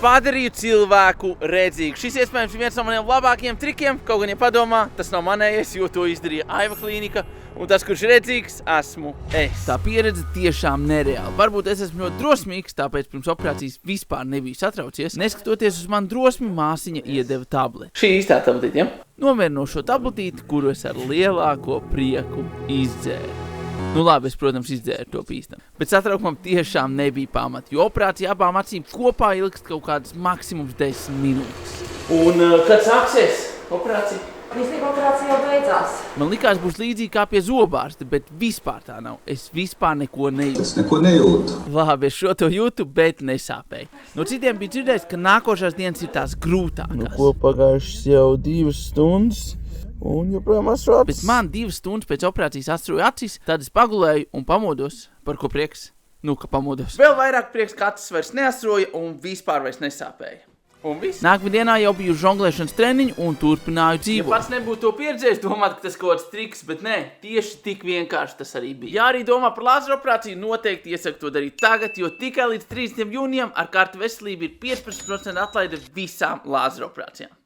padarīju cilvēku redzīgu. Šis iespējams ir viens no maniem labākajiem trikiem, kaut gan, ja padomā, tas nav manējais, jo to izdarīja Aiva klīnika, un tas, kurš redzīgs, esmu es. Tā pieredze tiešām nereāla. Varbūt es esmu ļoti drosmīgs, tāpēc pirms operācijas vispār nebiju satraucies. Neskatoties uz manu drosmi, māsiņa iedeva tableti. Šī īstā tabletīte, ja? Nomierinošo tabletīti, kuru es ar lielāko prieku izdzēru. Nu labi, es, protams, izdzēru to pīstam. Bet satraukumam tiešām nebija pamata, jo operācija abām acīm kopā ilgst kaut kādas maksimums 10 minūtes. Un kad sāksies operācija? Īstenībā operācija jau beidzās. Man likās būs līdzīgi kā pie zobārsta, bet vispār tā nav. Es vispār neko nejūtu. Es neko nejūtu. Labi, es šo to jūtu, bet nesāpēju. No citiem bija dzirdējis, ka nākošās dienas ir tās grūtākās. Nu, ko pagājušas jau 2 stundas, un joprojām asru acis. Bet man 2 stundas pēc operācijas astroju acis, tad es pagulēju un pamodos. Par ko prieks? Nu, ka pamodos. Vēl vairāk prieks, ka acis vairs neastroja un vispār vairs nesāpēja. Un viss. Nākamajā dienā jau biju žonglēšanas treniņu un turpināju dzīvot. Ja pats nebūtu to pieredzējis, domāt, ka tas kaut kāds triks, bet nē, tieši tik vienkārši tas arī bija. Ja arī domā par lāzeru operāciju, noteikti iesaku to darīt tagad, jo tikai līdz 30. jūnijam ar karti veselību ir 15% atlaide visām lāzeru operācijām.